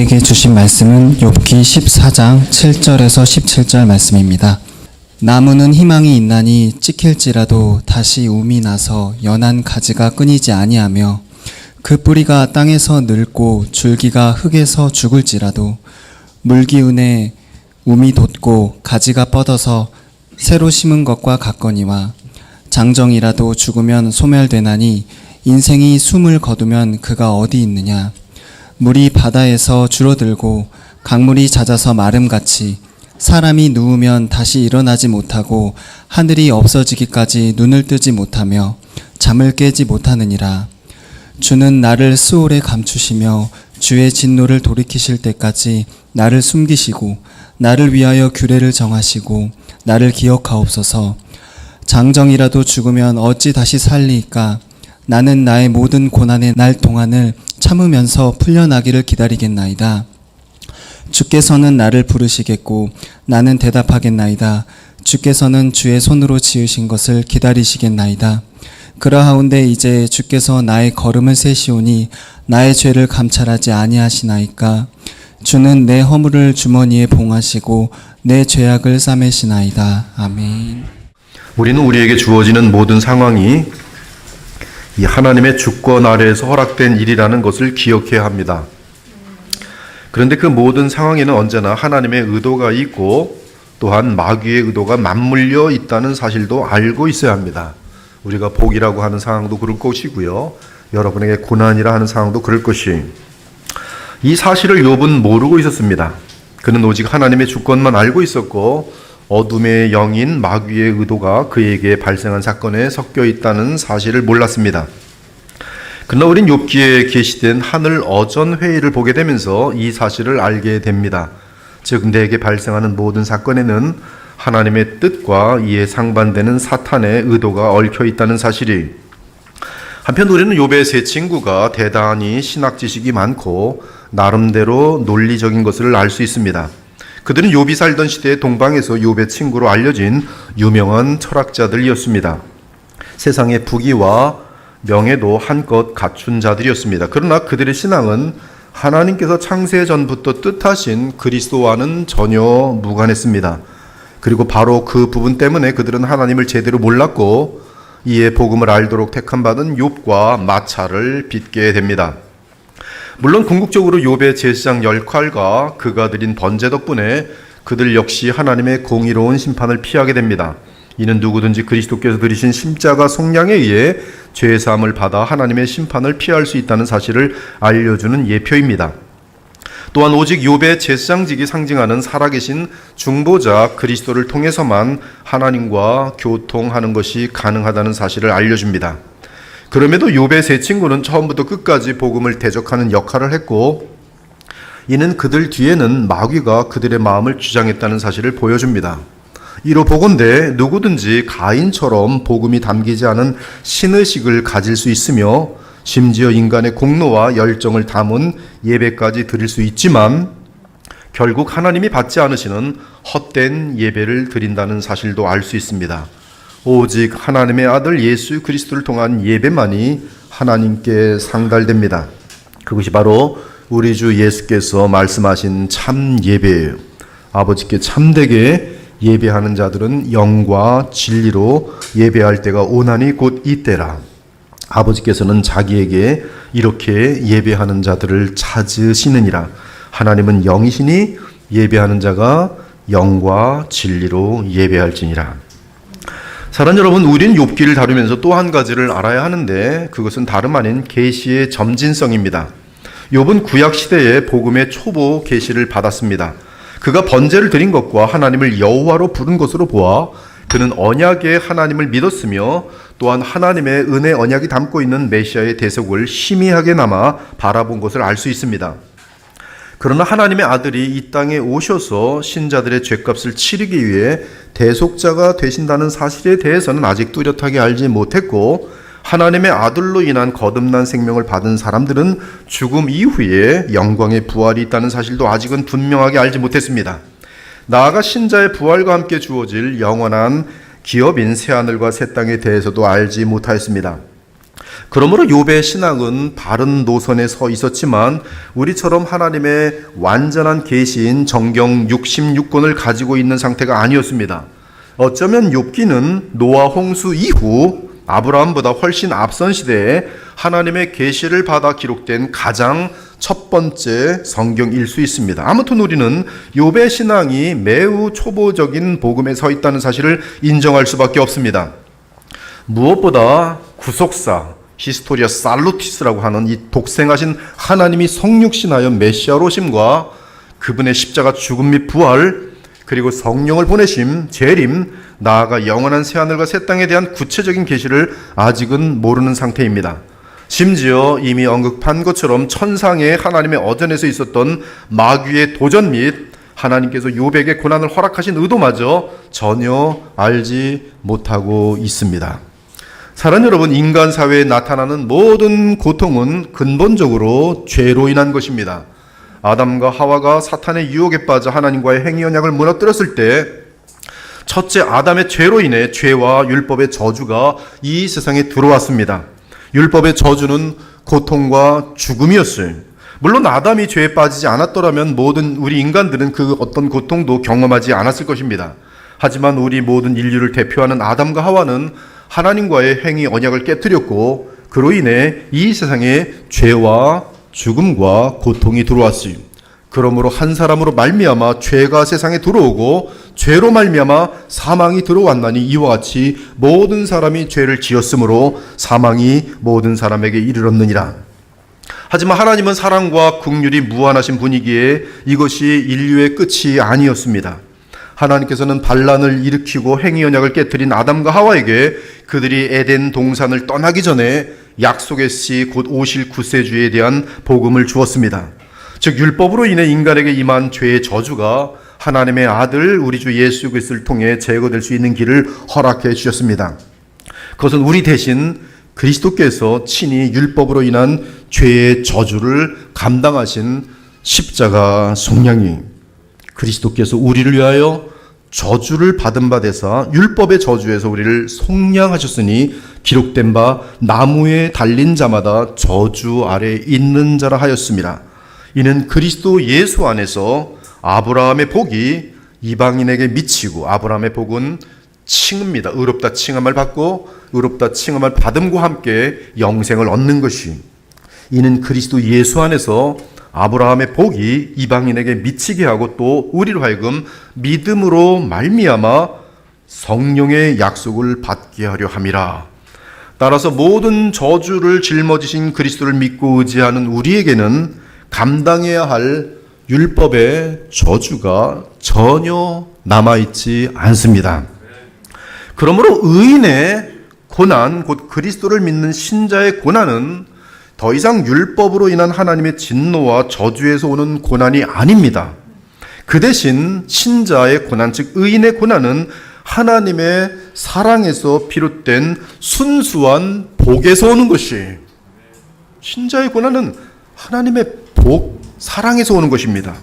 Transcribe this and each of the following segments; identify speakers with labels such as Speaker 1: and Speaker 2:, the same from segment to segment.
Speaker 1: 우리에게 주신 말씀은 욥기 14장 7절에서 17절 말씀입니다. 나무는 희망이 있나니 찍힐지라도 다시 움이 나서 연한 가지가 끊이지 아니하며 그 뿌리가 땅에서 늙고 줄기가 흙에서 죽을지라도 물기운에 움이 돋고 가지가 뻗어서 새로 심은 것과 같거니와 장정이라도 죽으면 소멸되나니 인생이 숨을 거두면 그가 어디 있느냐. 물이 바다에서 줄어들고 강물이 잦아서 마름같이 사람이 누우면 다시 일어나지 못하고 하늘이 없어지기까지 눈을 뜨지 못하며 잠을 깨지 못하느니라. 주는 나를 스올에 감추시며 주의 진노를 돌이키실 때까지 나를 숨기시고 나를 위하여 규례를 정하시고 나를 기억하옵소서. 장정이라도 죽으면 어찌 다시 살리이까. 나는 나의 모든 고난의 날 동안을 참으면서 풀려나기를 기다리겠나이다. 주께서는 나를 부르시겠고 나는 대답하겠나이다. 주께서는 주의 손으로 지으신 것을 기다리시겠나이다. 그러하온데 이제 주께서 나의 걸음을 세시오니 나의 죄를 감찰하지 아니하시나이까. 주는 내 허물을 주머니에 봉하시고 내 죄악을 싸매시나이다. 아멘.
Speaker 2: 우리는 우리에게 주어지는 모든 상황이 이 하나님의 주권 아래에서 허락된 일이라는 것을 기억해야 합니다. 그런데 그 모든 상황에는 언제나 하나님의 의도가 있고 또한 마귀의 의도가 맞물려 있다는 사실도 알고 있어야 합니다. 우리가 복이라고 하는 상황도 그럴 것이고요. 여러분에게 고난이라 하는 상황도 그럴 것이. 이 사실을 욥은 모르고 있었습니다. 그는 오직 하나님의 주권만 알고 있었고 어둠의 영인 마귀의 의도가 그에게 발생한 사건에 섞여 있다는 사실을 몰랐습니다. 그러나 우린 욥기에 게시된 하늘 어전 회의를 보게 되면서 이 사실을 알게 됩니다. 즉 내게 발생하는 모든 사건에는 하나님의 뜻과 이에 상반되는 사탄의 의도가 얽혀 있다는 사실이. 한편 우리는 욥의 세 친구가 대단히 신학 지식이 많고 나름대로 논리적인 것을 알 수 있습니다. 그들은 욥이 살던 시대의 동방에서 욥의 친구로 알려진 유명한 철학자들이었습니다. 세상의 부귀와 명예도 한껏 갖춘 자들이었습니다. 그러나 그들의 신앙은 하나님께서 창세 전부터 뜻하신 그리스도와는 전혀 무관했습니다. 그리고 바로 그 부분 때문에 그들은 하나님을 제대로 몰랐고 이에 복음을 알도록 택함받은 욥과 마찰을 빚게 됩니다. 물론 궁극적으로 욥의 제사장 역할과 그가 드린 번제 덕분에 그들 역시 하나님의 공의로운 심판을 피하게 됩니다. 이는 누구든지 그리스도께서 드리신 십자가 속량에 의해 죄사함을 받아 하나님의 심판을 피할 수 있다는 사실을 알려주는 예표입니다. 또한 오직 욥의 제사장직이 상징하는 살아계신 중보자 그리스도를 통해서만 하나님과 교통하는 것이 가능하다는 사실을 알려줍니다. 그럼에도 욥의 세 친구는 처음부터 끝까지 복음을 대적하는 역할을 했고 이는 그들 뒤에는 마귀가 그들의 마음을 주장했다는 사실을 보여줍니다. 이로 보건대 누구든지 가인처럼 복음이 담기지 않은 신의식을 가질 수 있으며 심지어 인간의 공로와 열정을 담은 예배까지 드릴 수 있지만 결국 하나님이 받지 않으시는 헛된 예배를 드린다는 사실도 알 수 있습니다. 오직 하나님의 아들 예수 그리스도를 통한 예배만이 하나님께 상달됩니다. 그것이 바로 우리 주 예수께서 말씀하신 참 예배예요. 아버지께 참되게 예배하는 자들은 영과 진리로 예배할 때가 오나니 곧 이때라. 아버지께서는 자기에게 이렇게 예배하는 자들을 찾으시느니라. 하나님은 영이시니 예배하는 자가 영과 진리로 예배할지니라. 사랑하는 여러분, 우린 욥기를 다루면서 또 한 가지를 알아야 하는데 그것은 다름 아닌 계시의 점진성입니다. 욥은 구약 시대에 복음의 초보 계시를 받았습니다. 그가 번제를 드린 것과 하나님을 여호와로 부른 것으로 보아 그는 언약의 하나님을 믿었으며 또한 하나님의 은혜 언약이 담고 있는 메시아의 대속을 희미하게나마 바라본 것을 알 수 있습니다. 그러나 하나님의 아들이 이 땅에 오셔서 신자들의 죄값을 치르기 위해 대속자가 되신다는 사실에 대해서는 아직 뚜렷하게 알지 못했고 하나님의 아들로 인한 거듭난 생명을 받은 사람들은 죽음 이후에 영광의 부활이 있다는 사실도 아직은 분명하게 알지 못했습니다. 나아가 신자의 부활과 함께 주어질 영원한 기업인 새하늘과 새 땅에 대해서도 알지 못하였습니다. 그러므로 욥의 신앙은 바른 노선에 서 있었지만 우리처럼 하나님의 완전한 계시인 정경 66권을 가지고 있는 상태가 아니었습니다. 어쩌면 욥기는 노아 홍수 이후 아브라함보다 훨씬 앞선 시대에 하나님의 계시를 받아 기록된 가장 첫 번째 성경일 수 있습니다. 아무튼 우리는 욥의 신앙이 매우 초보적인 복음에 서 있다는 사실을 인정할 수밖에 없습니다. 무엇보다 구속사 히스토리아 살루티스라고 하는 이 독생하신 하나님이 성육신하여 메시아로 오심과 그분의 십자가 죽음 및 부활, 그리고 성령을 보내심, 재림, 나아가 영원한 새하늘과 새 땅에 대한 구체적인 계시를 아직은 모르는 상태입니다. 심지어 이미 언급한 것처럼 천상의 하나님의 어전에서 있었던 마귀의 도전 및 하나님께서 욥에게 고난을 허락하신 의도마저 전혀 알지 못하고 있습니다. 사랑하는 여러분, 인간 사회에 나타나는 모든 고통은 근본적으로 죄로 인한 것입니다. 아담과 하와가 사탄의 유혹에 빠져 하나님과의 행위 언약을 무너뜨렸을 때 첫째 아담의 죄로 인해 죄와 율법의 저주가 이 세상에 들어왔습니다. 율법의 저주는 고통과 죽음이었어요. 물론 아담이 죄에 빠지지 않았더라면 모든 우리 인간들은 그 어떤 고통도 경험하지 않았을 것입니다. 하지만 우리 모든 인류를 대표하는 아담과 하와는 하나님과의 행위 언약을 깨뜨렸고 그로 인해 이 세상에 죄와 죽음과 고통이 들어왔어요. 그러므로 한 사람으로 말미암아 죄가 세상에 들어오고 죄로 말미암아 사망이 들어왔나니 이와 같이 모든 사람이 죄를 지었으므로 사망이 모든 사람에게 이르렀느니라. 하지만 하나님은 사랑과 긍휼이 무한하신 분이기에 이것이 인류의 끝이 아니었습니다. 하나님께서는 반란을 일으키고 행위 언약을 깨뜨린 아담과 하와에게 그들이 에덴 동산을 떠나기 전에 약속의 씨 곧 오실 구세주에 대한 복음을 주었습니다. 즉 율법으로 인해 인간에게 임한 죄의 저주가 하나님의 아들 우리 주 예수 그리스도를 통해 제거될 수 있는 길을 허락해 주셨습니다. 그것은 우리 대신 그리스도께서 친히 율법으로 인한 죄의 저주를 감당하신 십자가 속량이 그리스도께서 우리를 위하여 저주를 받은 바 되사 율법의 저주에서 우리를 속량하셨으니 기록된 바 나무에 달린 자마다 저주 아래 있는 자라 하였습니다. 이는 그리스도 예수 안에서 아브라함의 복이 이방인에게 미치고 아브라함의 복은 칭입니다. 의롭다 칭함을 받고 의롭다 칭함을 받음과 함께 영생을 얻는 것이 이는 그리스도 예수 안에서 아브라함의 복이 이방인에게 미치게 하고 또 우리로 하여금 믿음으로 말미암아 성령의 약속을 받게 하려 함이라. 따라서 모든 저주를 짊어지신 그리스도를 믿고 의지하는 우리에게는 감당해야 할 율법의 저주가 전혀 남아있지 않습니다. 그러므로 의인의 고난, 곧 그리스도를 믿는 신자의 고난은 더 이상 율법으로 인한 하나님의 진노와 저주에서 오는 고난이 아닙니다. 그 대신 신자의 고난, 즉 의인의 고난은 하나님의 사랑에서 비롯된 순수한 복에서 오는 것이, 신자의 고난은 하나님의 복, 사랑에서 오는 것입니다.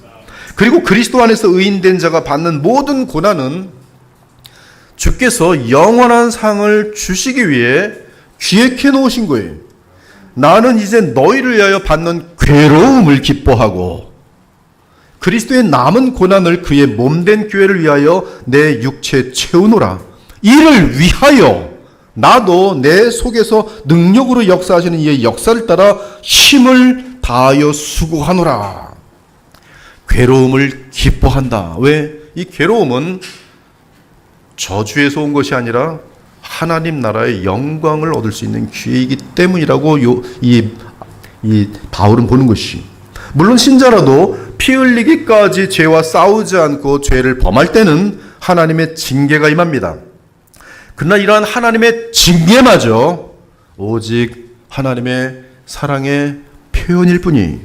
Speaker 2: 그리고 그리스도 안에서 의인된 자가 받는 모든 고난은 주께서 영원한 상을 주시기 위해 기획해 놓으신 거예요. 나는 이제 너희를 위하여 받는 괴로움을 기뻐하고 그리스도의 남은 고난을 그의 몸된 교회를 위하여 내 육체에 채우노라. 이를 위하여 나도 내 속에서 능력으로 역사하시는 이의 역사를 따라 힘을 다하여 수고하노라. 괴로움을 기뻐한다. 왜? 이 괴로움은 저주에서 온 것이 아니라 하나님 나라의 영광을 얻을 수 있는 기회이기 때문이라고 이 바울은 보는 것이. 물론 신자라도 피 흘리기까지 죄와 싸우지 않고 죄를 범할 때는 하나님의 징계가 임합니다. 그러나 이러한 하나님의 징계마저 오직 하나님의 사랑의 표현일 뿐이,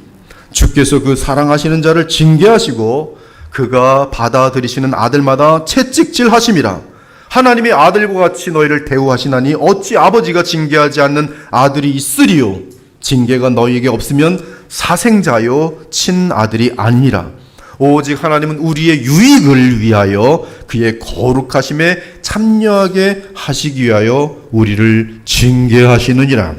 Speaker 2: 주께서 그 사랑하시는 자를 징계하시고 그가 받아들이시는 아들마다 채찍질 하심이라. 하나님의 아들과 같이 너희를 대우하시나니 어찌 아버지가 징계하지 않는 아들이 있으리요. 징계가 너희에게 없으면 사생자요 친아들이 아니라. 오직 하나님은 우리의 유익을 위하여 그의 거룩하심에 참여하게 하시기 위하여 우리를 징계하시느니라.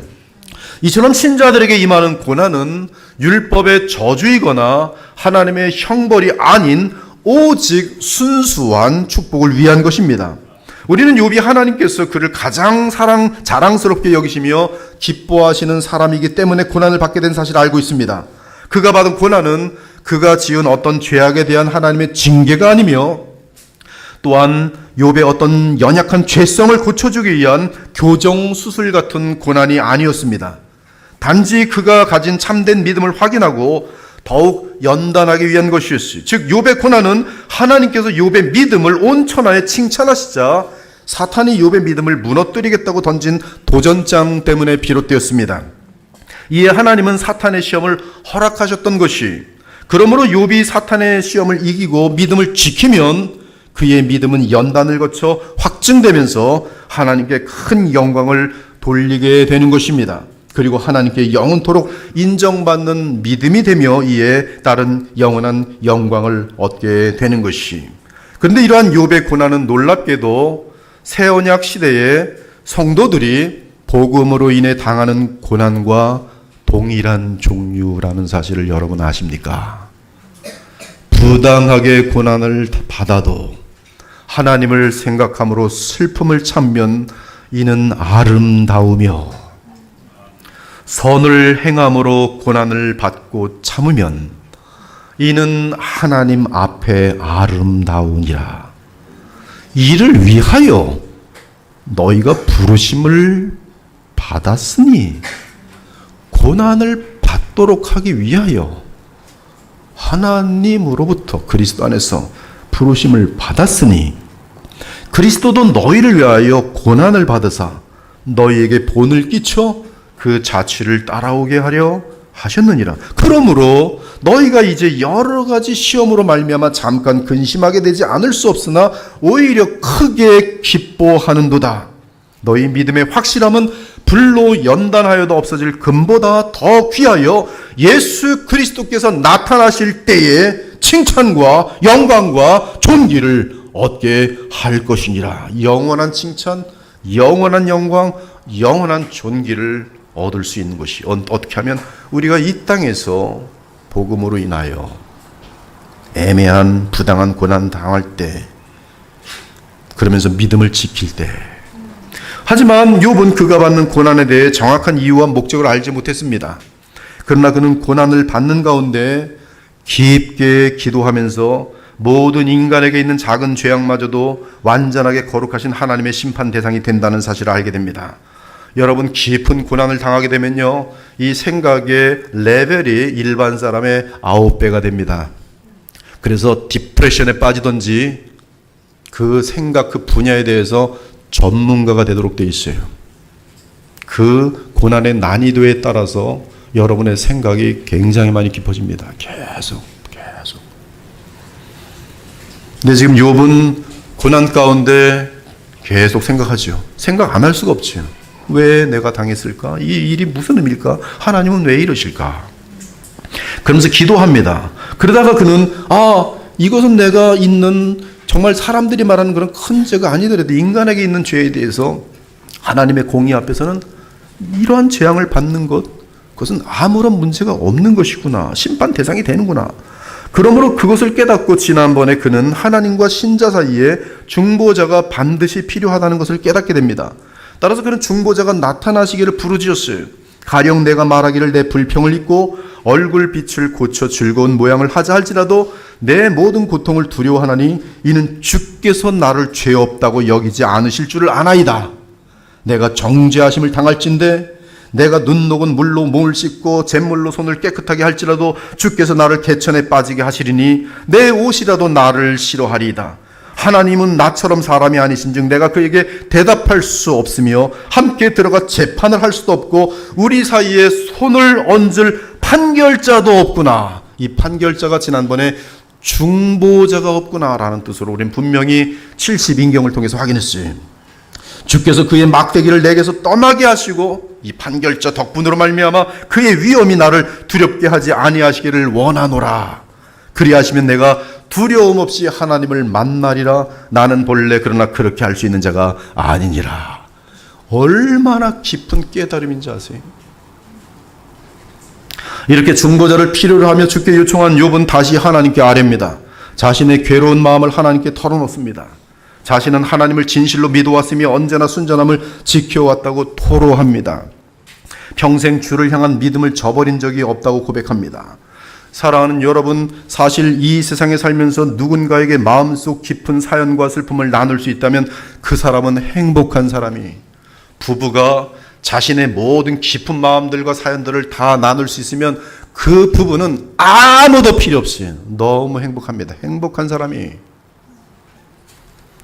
Speaker 2: 이처럼 신자들에게 임하는 고난은 율법의 저주이거나 하나님의 형벌이 아닌 오직 순수한 축복을 위한 것입니다. 우리는 욥이 하나님께서 그를 가장 자랑스럽게 여기시며 기뻐하시는 사람이기 때문에 고난을 받게 된 사실을 알고 있습니다. 그가 받은 고난은 그가 지은 어떤 죄악에 대한 하나님의 징계가 아니며 또한 욥의 어떤 연약한 죄성을 고쳐주기 위한 교정수술 같은 고난이 아니었습니다. 단지 그가 가진 참된 믿음을 확인하고 더욱 연단하기 위한 것이었어요. 즉 욥의 고난은 하나님께서 욥의 믿음을 온 천하에 칭찬하시자 사탄이 욥의 믿음을 무너뜨리겠다고 던진 도전장 때문에 비롯되었습니다. 이에 하나님은 사탄의 시험을 허락하셨던 것이, 그러므로 욥이 사탄의 시험을 이기고 믿음을 지키면 그의 믿음은 연단을 거쳐 확증되면서 하나님께 큰 영광을 돌리게 되는 것입니다. 그리고 하나님께 영원토록 인정받는 믿음이 되며 이에 따른 영원한 영광을 얻게 되는 것이. 그런데 이러한 욥의 고난은 놀랍게도 새 언약 시대에 성도들이 복음으로 인해 당하는 고난과 동일한 종류라는 사실을 여러분 아십니까? 부당하게 고난을 받아도 하나님을 생각함으로 슬픔을 참으면 이는 아름다우며, 선을 행함으로 고난을 받고 참으면 이는 하나님 앞에 아름다우니라. 이를 위하여 너희가 부르심을 받았으니, 고난을 받도록 하기 위하여 하나님으로부터 그리스도 안에서 부르심을 받았으니, 그리스도도 너희를 위하여 고난을 받으사 너희에게 본을 끼쳐 그 자취를 따라오게 하려 하셨느니라. 그러므로 너희가 이제 여러 가지 시험으로 말미암아 잠깐 근심하게 되지 않을 수 없으나 오히려 크게 기뻐하는도다. 너희 믿음의 확실함은 불로 연단하여도 없어질 금보다 더 귀하여 예수 그리스도께서 나타나실 때에 칭찬과 영광과 존귀를 얻게 할 것이니라. 영원한 칭찬, 영원한 영광, 영원한 존귀를 얻을 수 있는 것이 어떻게 하면 우리가 이 땅에서 복음으로 인하여 애매한 부당한 고난 당할 때, 그러면서 믿음을 지킬 때. 하지만 욥은 그가 받는 고난에 대해 정확한 이유와 목적을 알지 못했습니다. 그러나 그는 고난을 받는 가운데 깊게 기도하면서 모든 인간에게 있는 작은 죄악마저도 완전하게 거룩하신 하나님의 심판 대상이 된다는 사실을 알게 됩니다. 여러분, 깊은 고난을 당하게 되면요, 이 생각의 레벨이 일반 사람의 9배가 됩니다. 그래서 디프레션에 빠지든지 그 생각, 그 분야에 대해서 전문가가 되도록 되어 있어요. 그 고난의 난이도에 따라서 여러분의 생각이 굉장히 많이 깊어집니다. 계속. 근데 지금 욥은 고난 가운데 계속 생각하죠. 생각 안 할 수가 없죠. 왜 내가 당했을까? 이 일이 무슨 의미일까? 하나님은 왜 이러실까? 그러면서 기도합니다. 그러다가 그는 이것은 내가 있는 정말 사람들이 말하는 그런 큰 죄가 아니더라도 인간에게 있는 죄에 대해서 하나님의 공의 앞에서는 이러한 재앙을 받는 것, 그것은 아무런 문제가 없는 것이구나. 심판 대상이 되는구나. 그러므로 그것을 깨닫고 지난번에 그는 하나님과 신자 사이에 중보자가 반드시 필요하다는 것을 깨닫게 됩니다. 따라서 그는 중보자가 나타나시기를 부르짖었어요. 가령 내가 말하기를 내 불평을 잊고 얼굴 빛을 고쳐 즐거운 모양을 하자 할지라도 내 모든 고통을 두려워하나니 이는 주께서 나를 죄 없다고 여기지 않으실 줄을 아나이다. 내가 정죄하심을 당할진대 내가 눈 녹은 물로 몸을 씻고 잿물로 손을 깨끗하게 할지라도 주께서 나를 개천에 빠지게 하시리니 내 옷이라도 나를 싫어하리이다. 하나님은 나처럼 사람이 아니신즉 내가 그에게 대답할 수 없으며 함께 들어가 재판을 할 수도 없고 우리 사이에 손을 얹을 판결자도 없구나. 이 판결자가 지난번에 중보자가 없구나라는 뜻으로 우리는 분명히 70인경을 통해서 확인했어요. 주께서 그의 막대기를 내게서 떠나게 하시고 이 판결자 덕분으로 말미암아 그의 위엄이 나를 두렵게 하지 아니하시기를 원하노라. 그리하시면 내가 두려움 없이 하나님을 만나리라. 나는 본래 그러나 그렇게 할 수 있는 자가 아니니라. 얼마나 깊은 깨달음인지 아세요? 이렇게 중보자를 필요로 하며 주께 요청한 욥은 다시 하나님께 아뢰입니다. 자신의 괴로운 마음을 하나님께 털어놓습니다. 자신은 하나님을 진실로 믿어왔으며 언제나 순전함을 지켜왔다고 토로합니다. 평생 주를 향한 믿음을 저버린 적이 없다고 고백합니다. 사랑하는 여러분, 사실 이 세상에 살면서 누군가에게 마음속 깊은 사연과 슬픔을 나눌 수 있다면 그 사람은 행복한 사람이, 부부가 자신의 모든 깊은 마음들과 사연들을 다 나눌 수 있으면 그 부부는 아무도 필요 없이 너무 행복합니다. 행복한 사람이.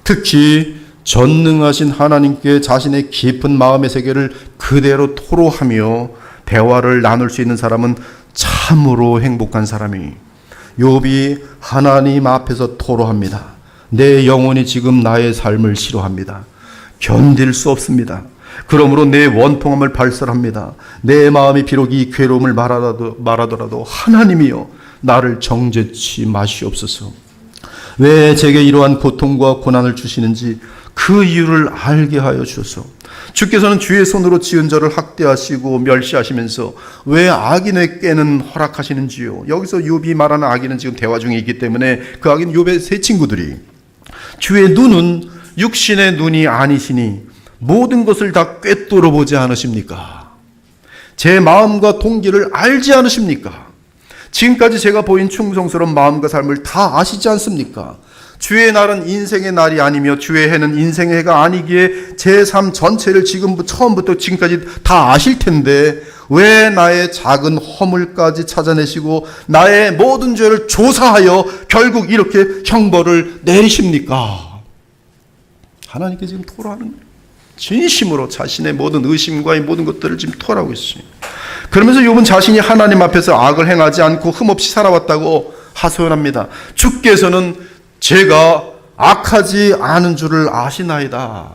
Speaker 2: 특히 전능하신 하나님께 자신의 깊은 마음의 세계를 그대로 토로하며 대화를 나눌 수 있는 사람은 참으로 행복한 사람이. 욥이 하나님 앞에서 토로합니다. 내 영혼이 지금 나의 삶을 싫어합니다. 견딜 수 없습니다. 그러므로 내 원통함을 발설합니다. 내 마음이 비록 이 괴로움을 말하더라도 하나님이여 나를 정죄치 마시옵소서. 왜 제게 이러한 고통과 고난을 주시는지 그 이유를 알게 하여 주소서. 주께서는 주의 손으로 지은 저를 학대하시고 멸시하시면서 왜 악인에게는 허락하시는지요. 여기서 욥이 말하는 악인은 지금 대화 중에 있기 때문에 그 악인 욥의 세 친구들이, 주의 눈은 육신의 눈이 아니시니 모든 것을 다 꿰뚫어 보지 않으십니까? 제 마음과 동기를 알지 않으십니까? 지금까지 제가 보인 충성스러운 마음과 삶을 다 아시지 않습니까? 주의 날은 인생의 날이 아니며 주의 해는 인생의 해가 아니기에 제 삶 전체를 처음부터 지금까지 다 아실 텐데 왜 나의 작은 허물까지 찾아내시고 나의 모든 죄를 조사하여 결국 이렇게 형벌을 내리십니까? 하나님께 지금 토로하는 거예요. 진심으로 자신의 모든 의심과 이 모든 것들을 지금 토로하고 있어요. 그러면서 욥은 자신이 하나님 앞에서 악을 행하지 않고 흠없이 살아왔다고 하소연합니다. 주께서는 제가 악하지 않은 줄을 아시나이다.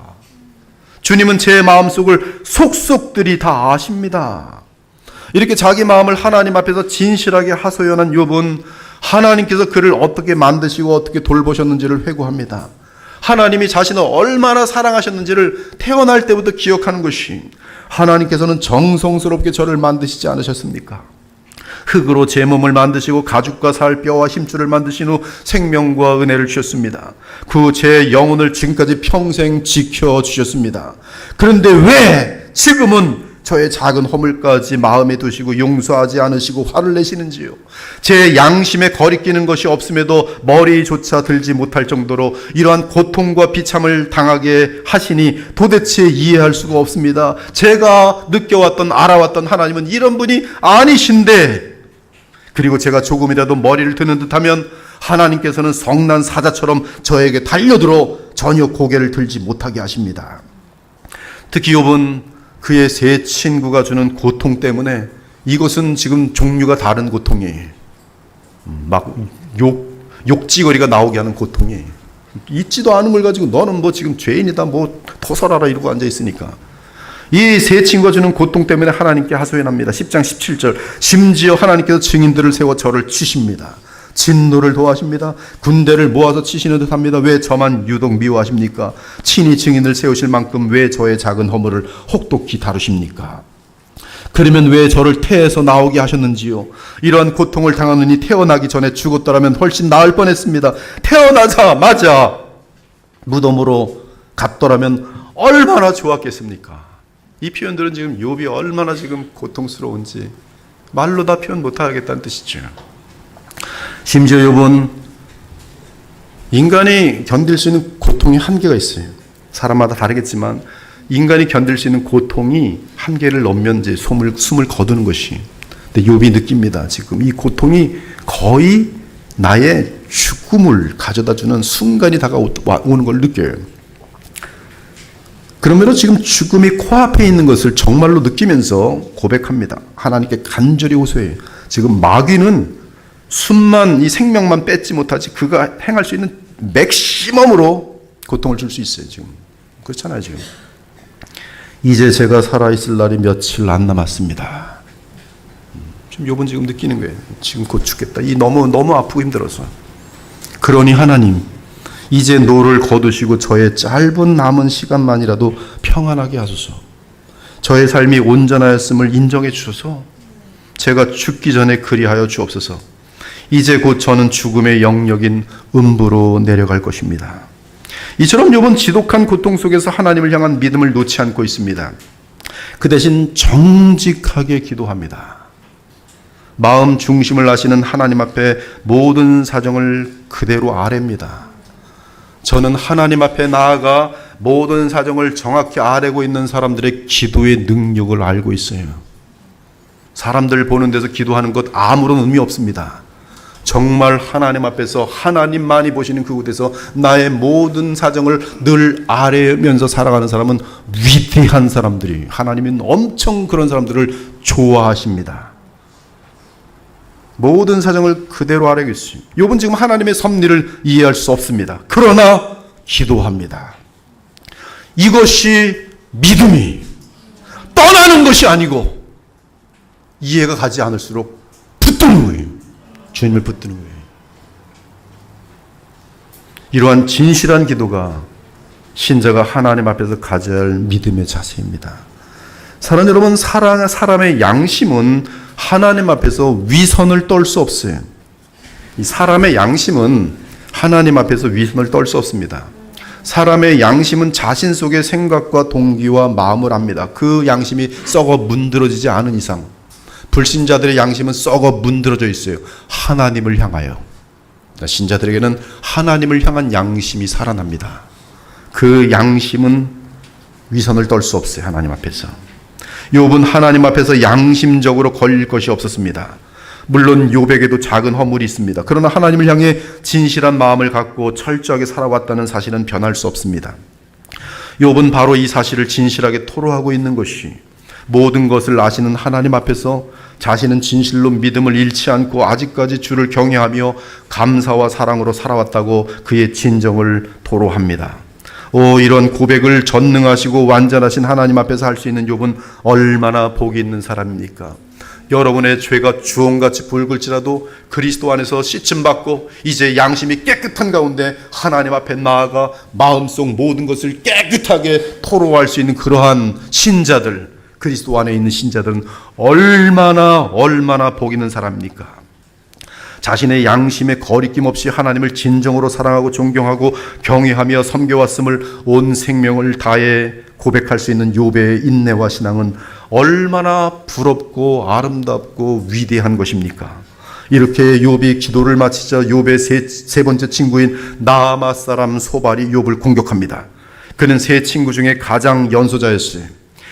Speaker 2: 주님은 제 마음속을 속속들이 다 아십니다. 이렇게 자기 마음을 하나님 앞에서 진실하게 하소연한 욥은 하나님께서 그를 어떻게 만드시고 어떻게 돌보셨는지를 회고합니다. 하나님이 자신을 얼마나 사랑하셨는지를 태어날 때부터 기억하는 것이, 하나님께서는 정성스럽게 저를 만드시지 않으셨습니까? 흙으로 제 몸을 만드시고 가죽과 살, 뼈와 힘줄을 만드신 후 생명과 은혜를 주셨습니다. 그 제 영혼을 지금까지 평생 지켜주셨습니다. 그런데 왜 지금은 저의 작은 허물까지 마음에 두시고 용서하지 않으시고 화를 내시는지요? 제 양심에 거리끼는 것이 없음에도 머리조차 들지 못할 정도로 이러한 고통과 비참을 당하게 하시니 도대체 이해할 수가 없습니다. 제가 느껴왔던 알아왔던 하나님은 이런 분이 아니신데, 그리고 제가 조금이라도 머리를 드는 듯하면 하나님께서는 성난 사자처럼 저에게 달려들어 전혀 고개를 들지 못하게 하십니다. 특히 욥은 그의 세 친구가 주는 고통 때문에, 이것은 지금 종류가 다른 고통이에요. 막 욕지거리가 나오게 하는 고통이에요. 있지도 않은 걸 가지고 너는 뭐 지금 죄인이다 뭐 토설하라 이러고 앉아있으니까. 이 세 친구가 주는 고통 때문에 하나님께 하소연합니다. 10장 17절 심지어 하나님께서 증인들을 세워 저를 치십니다. 진노를 도하십니다. 군대를 모아서 치시는 듯합니다. 왜 저만 유독 미워하십니까? 친히 증인을 세우실 만큼 왜 저의 작은 허물을 혹독히 다루십니까? 그러면 왜 저를 태에서 나오게 하셨는지요? 이러한 고통을 당하느니 태어나기 전에 죽었더라면 훨씬 나을 뻔했습니다. 태어나자마자 무덤으로 갔더라면 얼마나 좋았겠습니까? 이 표현들은 지금 욥이 얼마나 지금 고통스러운지 말로 다 표현 못하겠다는 뜻이죠. 심지어 욥은 인간이 견딜 수 있는 고통이 한계가 있어요. 사람마다 다르겠지만 인간이 견딜 수 있는 고통이 한계를 넘으면 이제 숨을 거두는 것이. 근데 욥이 느낍니다. 지금 이 고통이 거의 나의 죽음을 가져다주는 순간이 다가오는 걸 느껴요. 그러므로 지금 죽음이 코앞에 있는 것을 정말로 느끼면서 고백합니다. 하나님께 간절히 호소해요. 지금 마귀는 숨만, 이 생명만 뺏지 못하지 그가 행할 수 있는 맥시멈으로 고통을 줄 수 있어요. 지금 그렇잖아요. 지금 이제 제가 살아있을 날이 며칠 안 남았습니다. 지금 욥은 지금 느끼는 거예요. 지금 곧 죽겠다. 이 너무 아프고 힘들어서. 그러니 하나님, 이제 노를 거두시고 저의 짧은 남은 시간만이라도 평안하게 하소서. 저의 삶이 온전하였음을 인정해 주소서. 제가 죽기 전에 그리하여 주옵소서. 이제 곧 저는 죽음의 영역인 음부로 내려갈 것입니다. 이처럼 욥은 지독한 고통 속에서 하나님을 향한 믿음을 놓지 않고 있습니다. 그 대신 정직하게 기도합니다. 마음 중심을 아시는 하나님 앞에 모든 사정을 그대로 아뢰입니다. 저는 하나님 앞에 나아가 모든 사정을 정확히 아뢰고 있는 사람들의 기도의 능력을 알고 있어요. 사람들 보는 데서 기도하는 것 아무런 의미 없습니다. 정말 하나님 앞에서 하나님만이 보시는 그곳에서 나의 모든 사정을 늘 아뢰면서 살아가는 사람은 위대한 사람들이, 하나님은 엄청 그런 사람들을 좋아하십니다. 모든 사정을 그대로 아뢰고 있어요. 욥은 지금 하나님의 섭리를 이해할 수 없습니다. 그러나 기도합니다. 이것이 믿음이 떠나는 것이 아니고 이해가 가지 않을수록 붙드는 거예요. 주님을 붙드는 거예요. 이러한 진실한 기도가 신자가 하나님 앞에서 가져야 할 믿음의 자세입니다. 사랑하는 여러분, 사람의 양심은 하나님 앞에서 위선을 떨 수 없어요. 이 사람의 양심은 하나님 앞에서 위선을 떨 수 없습니다. 사람의 양심은 자신 속의 생각과 동기와 마음을 압니다. 그 양심이 썩어 문드러지지 않은 이상. 불신자들의 양심은 썩어 문드러져 있어요. 하나님을 향하여. 신자들에게는 하나님을 향한 양심이 살아납니다. 그 양심은 위선을 떨 수 없어요. 하나님 앞에서. 욥은 하나님 앞에서 양심적으로 걸릴 것이 없었습니다. 물론 욥에게도 작은 허물이 있습니다. 그러나 하나님을 향해 진실한 마음을 갖고 철저하게 살아왔다는 사실은 변할 수 없습니다. 욥은 바로 이 사실을 진실하게 토로하고 있는 것이, 모든 것을 아시는 하나님 앞에서 자신은 진실로 믿음을 잃지 않고 아직까지 주를 경외하며 감사와 사랑으로 살아왔다고 그의 진정을 토로합니다. 이런 고백을 전능하시고 완전하신 하나님 앞에서 할 수 있는 욥은 얼마나 복이 있는 사람입니까? 여러분의 죄가 주홍같이 붉을지라도 그리스도 안에서 씻음받고 이제 양심이 깨끗한 가운데 하나님 앞에 나아가 마음속 모든 것을 깨끗하게 토로할 수 있는 그러한 신자들, 그리스도 안에 있는 신자들은 얼마나 복 있는 사람입니까? 자신의 양심에 거리낌 없이 하나님을 진정으로 사랑하고 존경하고 경외하며 섬겨왔음을 온 생명을 다해 고백할 수 있는 욥의 인내와 신앙은 얼마나 부럽고 아름답고 위대한 것입니까? 이렇게 욥이 기도를 마치자 욥의 세 번째 친구인 나아마 사람 소발이 욥을 공격합니다. 그는 세 친구 중에 가장 연소자였어요.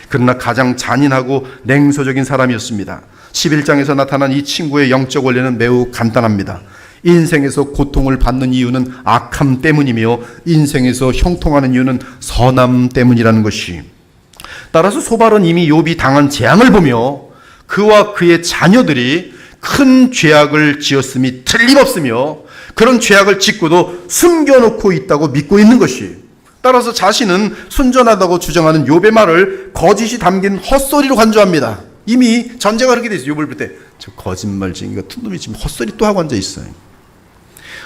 Speaker 2: 그러나 가장 잔인하고 냉소적인 사람이었습니다. 11장에서 나타난 이 친구의 영적 원리는 매우 간단합니다. 인생에서 고통을 받는 이유는 악함 때문이며 인생에서 형통하는 이유는 선함 때문이라는 것이. 따라서 소발은 이미 욥이 당한 재앙을 보며 그와 그의 자녀들이 큰 죄악을 지었음이 틀림없으며 그런 죄악을 짓고도 숨겨놓고 있다고 믿고 있는 것이. 따라서 자신은 순전하다고 주장하는 욥의 말을 거짓이 담긴 헛소리로 간주합니다. 이미 전제가 그렇게 돼 있어요. 욥을 볼 때 저 거짓말쟁이 같은 놈이 지금 헛소리 또 하고 앉아 있어요.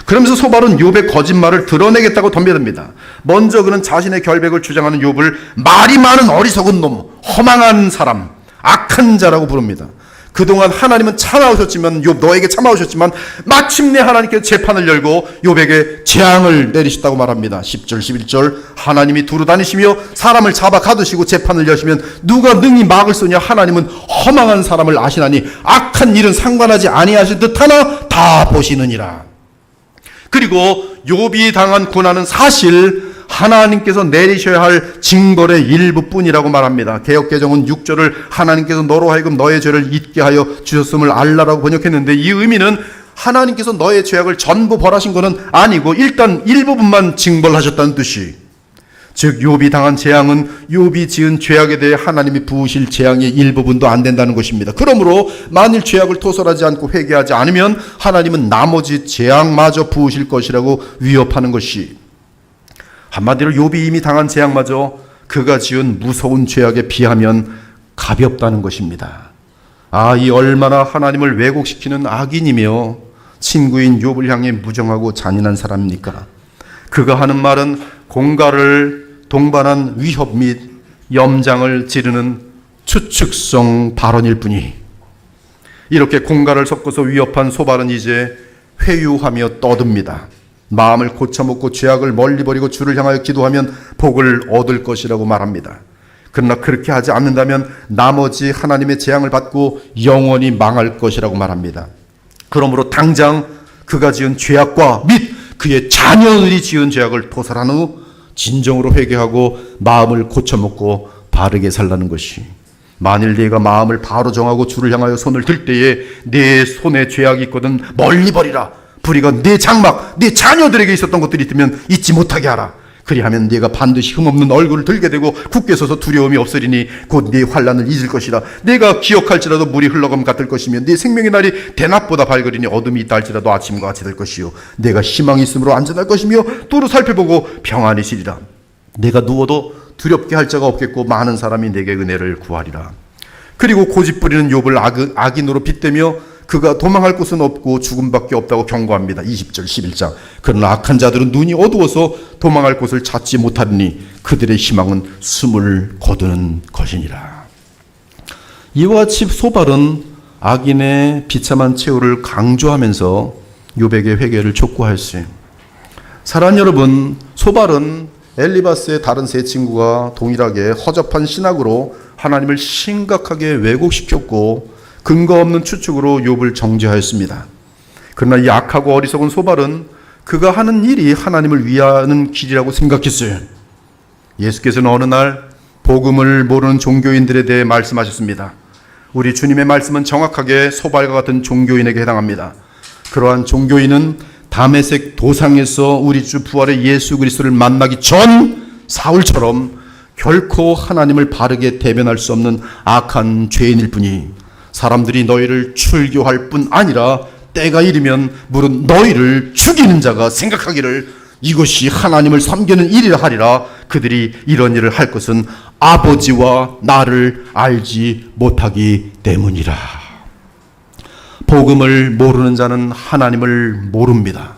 Speaker 2: 그러면서 소발은 욥의 거짓말을 드러내겠다고 덤벼듭니다. 먼저 그는 자신의 결백을 주장하는 욥을 말이 많은 어리석은 놈, 허망한 사람, 악한 자라고 부릅니다. 그동안 하나님은 참아오셨지만, 욥 너에게 참아오셨지만 마침내 하나님께서 재판을 열고 욥에게 재앙을 내리셨다고 말합니다. 10절 11절 하나님이 두루 다니시며 사람을 잡아 가두시고 재판을 여시면 누가 능히 막을 쏘냐? 하나님은 허망한 사람을 아시나니 악한 일은 상관하지 아니하실 듯하나 다 보시느니라. 그리고 욥이 당한 고난은 사실 하나님께서 내리셔야 할 징벌의 일부뿐이라고 말합니다. 개역개정은 6절을 하나님께서 너로 하여금 너의 죄를 잊게 하여 주셨음을 알라라고 번역했는데, 이 의미는 하나님께서 너의 죄악을 전부 벌하신 것은 아니고 일단 일부분만 징벌하셨다는 뜻이. 즉 욥이 당한 재앙은 욥이 지은 죄악에 대해 하나님이 부으실 재앙의 일부분도 안 된다는 것입니다. 그러므로 만일 죄악을 토설하지 않고 회개하지 않으면 하나님은 나머지 재앙마저 부으실 것이라고 위협하는 것이. 한마디로 욥이 이미 당한 재앙마저 그가 지은 무서운 죄악에 비하면 가볍다는 것입니다. 이 얼마나 하나님을 왜곡시키는 악인이며 친구인 욥을 향해 무정하고 잔인한 사람입니까? 그가 하는 말은 공갈을 동반한 위협 및 염장을 지르는 추측성 발언일 뿐이 이렇게 공갈을 섞어서 위협한 소발은 이제 회유하며 떠듭니다. 마음을 고쳐먹고 죄악을 멀리 버리고 주를 향하여 기도하면 복을 얻을 것이라고 말합니다. 그러나 그렇게 하지 않는다면 나머지 하나님의 재앙을 받고 영원히 망할 것이라고 말합니다. 그러므로 당장 그가 지은 죄악과 및 그의 자녀들이 지은 죄악을 토설한 후 진정으로 회개하고 마음을 고쳐먹고 바르게 살라는 것이, 만일 네가 마음을 바로 정하고 주를 향하여 손을 들 때에 네 손에 죄악이 있거든 멀리 버리라. 불의가 네 장막, 네 자녀들에게 있었던 것들이 있으면 잊지 못하게 하라. 그리하면 네가 반드시 흠없는 얼굴을 들게 되고 굳게 서서 두려움이 없으리니 곧 네 환난을 잊을 것이라. 네가 기억할지라도 물이 흘러감 같을 것이며 네 생명의 날이 대낮보다 밝으리니 어둠이 있다 할지라도 아침과 같이 될 것이요 네가 희망이 있으므로 안전할 것이며 도로 살펴보고 평안히 쉬리라. 내가 누워도 두렵게 할 자가 없겠고 많은 사람이 내게 은혜를 구하리라. 그리고 고집 부리는 욥을 악인으로 빗대며 그가 도망할 곳은 없고 죽음밖에 없다고 경고합니다. 20절 11장. 그러나 악한 자들은 눈이 어두워서 도망할 곳을 찾지 못하리니 그들의 희망은 숨을 거두는 것이니라. 이와 같이 소발은 악인의 비참한 최후를 강조하면서 욥에게 회개를 촉구했어요. 사랑하는 여러분, 소발은 엘리바스의 다른 세 친구가 동일하게 허접한 신학으로 하나님을 심각하게 왜곡시켰고 근거 없는 추측으로 욥을 정죄하였습니다. 그러나 이 악하고 어리석은 소발은 그가 하는 일이 하나님을 위하는 길이라고 생각했어요. 예수께서는 어느 날 복음을 모르는 종교인들에 대해 말씀하셨습니다. 우리 주님의 말씀은 정확하게 소발과 같은 종교인에게 해당합니다. 그러한 종교인은 다메섹 도상에서 우리 주 부활의 예수 그리스도를 만나기 전 사울처럼 결코 하나님을 바르게 대변할 수 없는 악한 죄인일 뿐이, 사람들이 너희를 출교할 뿐 아니라 때가 이르면 물은 너희를 죽이는 자가 생각하기를 이것이 하나님을 섬기는 일이라 하리라. 그들이 이런 일을 할 것은 아버지와 나를 알지 못하기 때문이라. 복음을 모르는 자는 하나님을 모릅니다.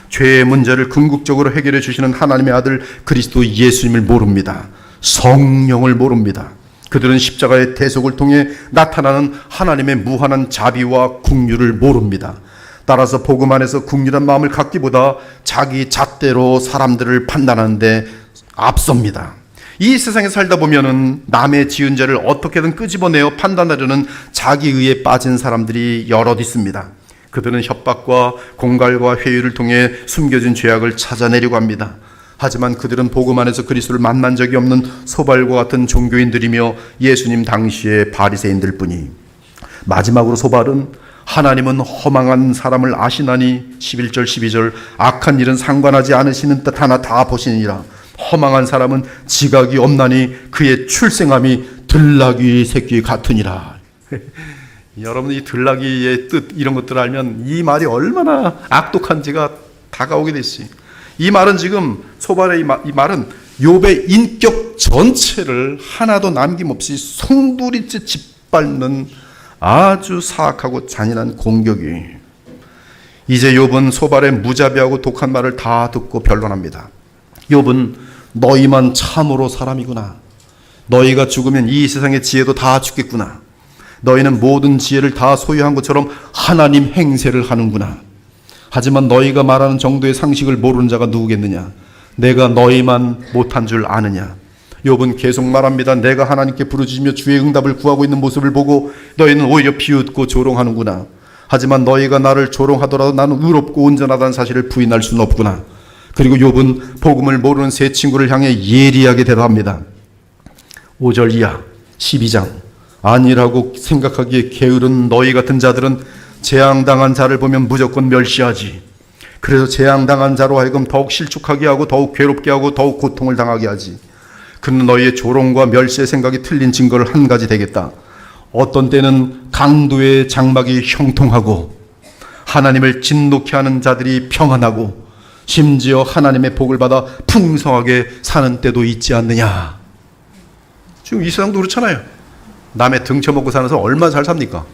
Speaker 2: 죄의 문제를 궁극적으로 해결해 주시는 하나님의 아들 그리스도 예수님을 모릅니다. 성령을 모릅니다. 그들은 십자가의 대속을 통해 나타나는 하나님의 무한한 자비와 긍휼을 모릅니다. 따라서 복음 안에서 긍휼한 마음을 갖기보다 자기 잣대로 사람들을 판단하는데 앞섭니다. 이 세상에 살다 보면은 남의 지은 죄를 어떻게든 끄집어내어 판단하려는 자기의에 빠진 사람들이 여럿 있습니다. 그들은 협박과 공갈과 회유를 통해 숨겨진 죄악을 찾아내려고 합니다. 하지만 그들은 복음 안에서 그리스도를 만난 적이 없는 소발과 같은 종교인들이며 예수님 당시의 바리새인들 뿐이, 마지막으로 소발은 하나님은 허망한 사람을 아시나니 11절 12절 악한 일은 상관하지 않으시는 듯 하나 다 보시니라. 허망한 사람은 지각이 없나니 그의 출생함이 들나귀 새끼 같으니라. 여러분, 이 들나귀의 뜻 이런 것들을 알면 이 말이 얼마나 악독한지가 다가오게 됐어요. 이 말은 지금 소발의 이 말은 욥의 인격 전체를 하나도 남김없이 송두리째 짓밟는 아주 사악하고 잔인한 공격이에요. 이제 욥은 소발의 무자비하고 독한 말을 다 듣고 변론합니다. 욥은 너희만 참으로 사람이구나. 너희가 죽으면 이 세상의 지혜도 다 죽겠구나. 너희는 모든 지혜를 다 소유한 것처럼 하나님 행세를 하는구나. 하지만 너희가 말하는 정도의 상식을 모르는 자가 누구겠느냐? 내가 너희만 못한 줄 아느냐? 욥은 계속 말합니다. 내가 하나님께 부르짖으며 주의 응답을 구하고 있는 모습을 보고 너희는 오히려 비웃고 조롱하는구나. 하지만 너희가 나를 조롱하더라도 나는 의롭고 온전하다는 사실을 부인할 수는 없구나. 그리고 욥은 복음을 모르는 세 친구를 향해 예리하게 대답합니다. 5절 이하 12장. 아니라고 생각하기에 게으른 너희 같은 자들은 재앙당한 자를 보면 무조건 멸시하지. 그래서 재앙당한 자로 하여금 더욱 실족하게 하고 더욱 괴롭게 하고 더욱 고통을 당하게 하지. 그는 너희의 조롱과 멸시의 생각이 틀린 증거를 한 가지 되겠다. 어떤 때는 강도의 장막이 형통하고 하나님을 진노케 하는 자들이 평안하고 심지어 하나님의 복을 받아 풍성하게 사는 때도 있지 않느냐. 지금 이 세상도 그렇잖아요. 남의 등쳐먹고 사는 사람 얼마나 잘 삽니까?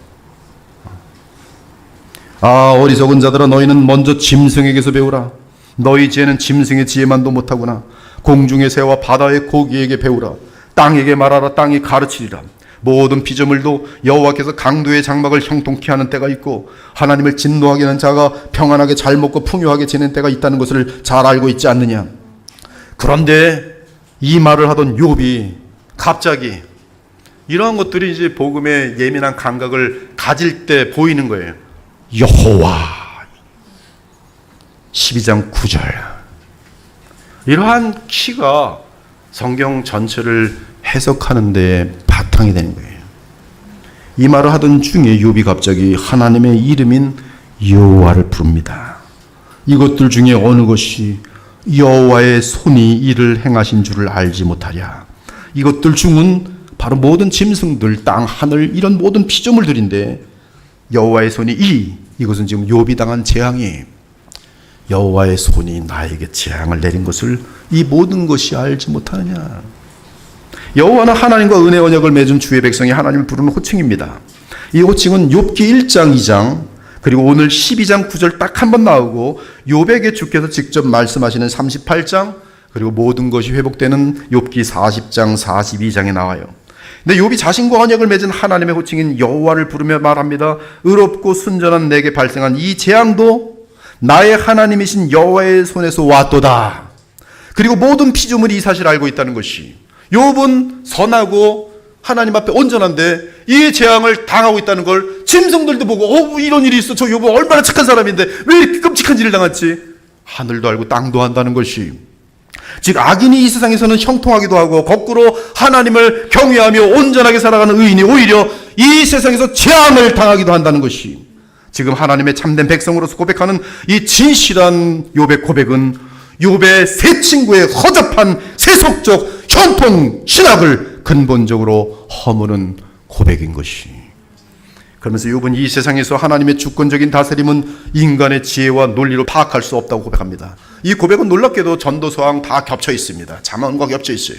Speaker 2: 아, 어리석은 자들아, 너희는 먼저 짐승에게서 배우라. 너희 지혜는 짐승의 지혜만도 못하구나. 공중의 새와 바다의 고기에게 배우라. 땅에게 말하라. 땅이 가르치리라. 모든 피조물도 여호와께서 강도의 장막을 형통케 하는 때가 있고 하나님을 진노하게 하는 자가 평안하게 잘 먹고 풍요하게 지낸 때가 있다는 것을 잘 알고 있지 않느냐. 그런데 이 말을 하던 욥이 갑자기 이러한 것들이 이제 복음의 예민한 감각을 가질 때 보이는 거예요. 여호와 12장 9절. 이러한 키가 성경 전체를 해석하는 데 바탕이 되는 거예요. 이 말을 하던 중에 욥이 갑자기 하나님의 이름인 여호와를 부릅니다. 이것들 중에 어느 것이 여호와의 손이 이를 행하신 줄을 알지 못하랴. 이것들 중은 바로 모든 짐승들, 땅, 하늘 이런 모든 피조물들인데 여호와의 손이 이것은 지금 욥이 당한 재앙이에요. 여호와의 손이 나에게 재앙을 내린 것을 이 모든 것이 알지 못하느냐. 여호와는 하나님과 은혜 언약을 맺은 주의 백성이 하나님을 부르는 호칭입니다. 이 호칭은 욥기 1장 2장 그리고 오늘 12장 9절 딱 한 번 나오고 욥에게 주께서 직접 말씀하시는 38장 그리고 모든 것이 회복되는 욥기 40장 42장에 나와요. 근데 욥이 자신과 언약을 맺은 하나님의 호칭인 여호와를 부르며 말합니다. 의롭고 순전한 내게 발생한 이 재앙도 나의 하나님이신 여호와의 손에서 왔도다. 그리고 모든 피조물이 이 사실을 알고 있다는 것이 욥은 선하고 하나님 앞에 온전한데 이 재앙을 당하고 있다는 걸 짐승들도 보고 이런 일이 있어. 저 욥은 얼마나 착한 사람인데 왜 이렇게 끔찍한 일을 당했지? 하늘도 알고 땅도 한다는 것이 즉 악인이 이 세상에서는 형통하기도 하고 거꾸로 하나님을 경외하며 온전하게 살아가는 의인이 오히려 이 세상에서 재앙을 당하기도 한다는 것이 지금 하나님의 참된 백성으로서 고백하는 이 진실한 욥의 고백은 욥의 세 친구의 허접한 세속적 형통 신학을 근본적으로 허무는 고백인 것이. 그러면서 욥은 이 세상에서 하나님의 주권적인 다스림은 인간의 지혜와 논리로 파악할 수 없다고 고백합니다. 이 고백은 놀랍게도 전도서랑 다 겹쳐 있습니다. 잠언과 겹쳐 있어요.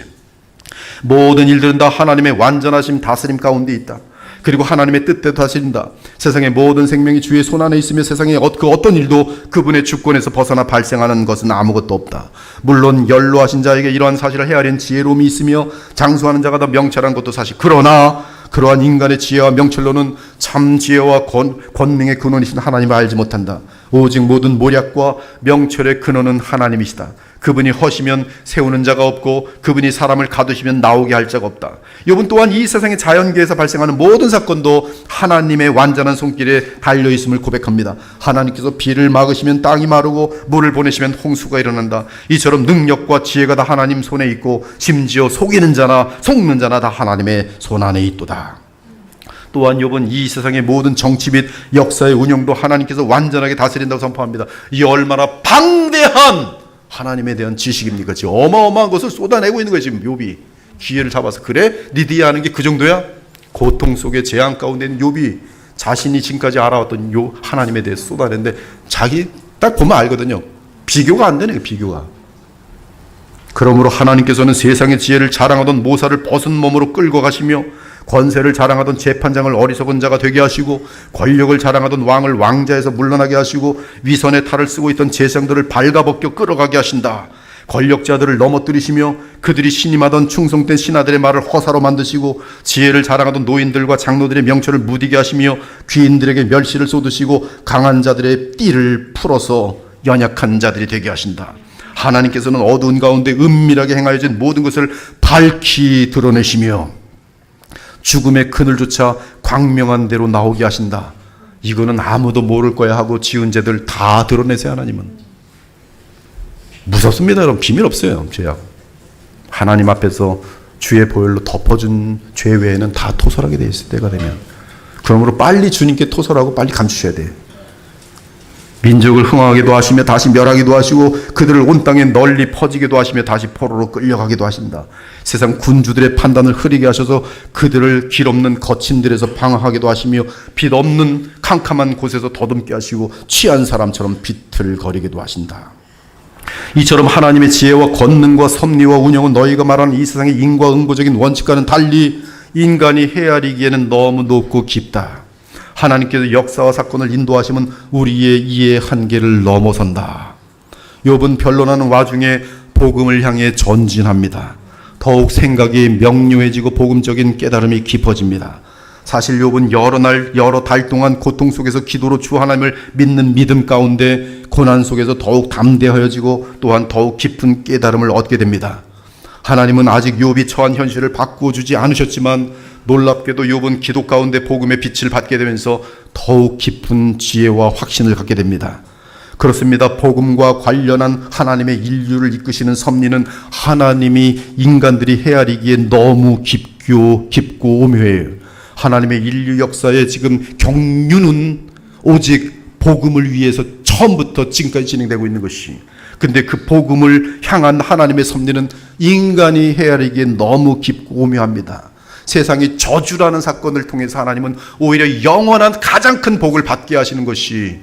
Speaker 2: 모든 일들은 다 하나님의 완전하심 다스림 가운데 있다. 그리고 하나님의 뜻대로 다스린다. 세상의 모든 생명이 주의 손안에 있으며 세상의 그 어떤 일도 그분의 주권에서 벗어나 발생하는 것은 아무것도 없다. 물론 연로하신 자에게 이러한 사실을 헤아린 지혜로움이 있으며 장수하는 자가 더 명철한 것도 사실. 그러나 그러한 인간의 지혜와 명철로는 참 지혜와 권능의 근원이신 하나님을 알지 못한다. 오직 모든 모략과 명철의 근원은 하나님이시다. 그분이 허시면 세우는 자가 없고 그분이 사람을 가두시면 나오게 할 자가 없다. 욥은 또한 이 세상의 자연계에서 발생하는 모든 사건도 하나님의 완전한 손길에 달려있음을 고백합니다. 하나님께서 비를 막으시면 땅이 마르고 물을 보내시면 홍수가 일어난다. 이처럼 능력과 지혜가 다 하나님 손에 있고 심지어 속이는 자나 속는 자나 다 하나님의 손 안에 있도다. 또한 욥은 이 세상의 모든 정치 및 역사의 운영도 하나님께서 완전하게 다스린다고 선포합니다. 이 얼마나 방대한 하나님에 대한 지식입니까? 지금 어마어마한 것을 쏟아내고 있는 거예요. 지금 욥이 기회를 잡아서. 그래? 니디야 하는 게 그 정도야? 고통 속에 재앙 가운데 있는 욥이 자신이 지금까지 알아왔던 하나님에 대해서 쏟아내는데 자기 딱 보면 알거든요. 비교가 안 되네. 비교가. 그러므로 하나님께서는 세상의 지혜를 자랑하던 모사를 벗은 몸으로 끌고 가시며 권세를 자랑하던 재판장을 어리석은 자가 되게 하시고 권력을 자랑하던 왕을 왕자에서 물러나게 하시고 위선의 탈을 쓰고 있던 제사장들을 발가벗겨 끌어가게 하신다. 권력자들을 넘어뜨리시며 그들이 신임하던 충성된 신하들의 말을 허사로 만드시고 지혜를 자랑하던 노인들과 장로들의 명철을 무디게 하시며 귀인들에게 멸시를 쏟으시고 강한 자들의 띠를 풀어서 연약한 자들이 되게 하신다. 하나님께서는 어두운 가운데 은밀하게 행하여진 모든 것을 밝히 드러내시며 죽음의 그늘조차 광명한 대로 나오게 하신다. 이거는 아무도 모를 거야 하고 지은 죄들 다 드러내세요. 하나님은 무섭습니다. 여러분. 비밀 없어요. 죄악 하나님 앞에서 주의 보혈로 덮어준 죄 외에는 다 토설하게 돼 있을 때가 되면, 그러므로 빨리 주님께 토설하고 빨리 감추셔야 돼요. 민족을 흥하게도 하시며 다시 멸하기도 하시고 그들을 온 땅에 널리 퍼지게도 하시며 다시 포로로 끌려가기도 하신다. 세상 군주들의 판단을 흐리게 하셔서 그들을 길 없는 거친 들에서 방황하게도 하시며 빛 없는 캄캄한 곳에서 더듬게 하시고 취한 사람처럼 비틀거리게도 하신다. 이처럼 하나님의 지혜와 권능과 섭리와 운영은 너희가 말하는 이 세상의 인과응보적인 원칙과는 달리 인간이 헤아리기에는 너무 높고 깊다. 하나님께서 역사와 사건을 인도하시면 우리의 이해의 한계를 넘어선다. 욥은 변론하는 와중에 복음을 향해 전진합니다. 더욱 생각이 명료해지고 복음적인 깨달음이 깊어집니다. 사실 욥은 여러 달 동안 고통 속에서 기도로 주 하나님을 믿는 믿음 가운데 고난 속에서 더욱 담대해지고 또한 더욱 깊은 깨달음을 얻게 됩니다. 하나님은 아직 욥이 처한 현실을 바꾸어 주지 않으셨지만 놀랍게도 욥은 기도 가운데 복음의 빛을 받게 되면서 더욱 깊은 지혜와 확신을 갖게 됩니다. 그렇습니다. 복음과 관련한 하나님의 인류를 이끄시는 섭리는 하나님이 인간들이 헤아리기에 너무 깊고 오묘해요. 하나님의 인류 역사의 지금 경륜은 오직 복음을 위해서 처음부터 지금까지 진행되고 있는 것이, 근데 그 복음을 향한 하나님의 섭리는 인간이 헤아리기에 너무 깊고 오묘합니다. 세상이 저주라는 사건을 통해서 하나님은 오히려 영원한 가장 큰 복을 받게 하시는 것이,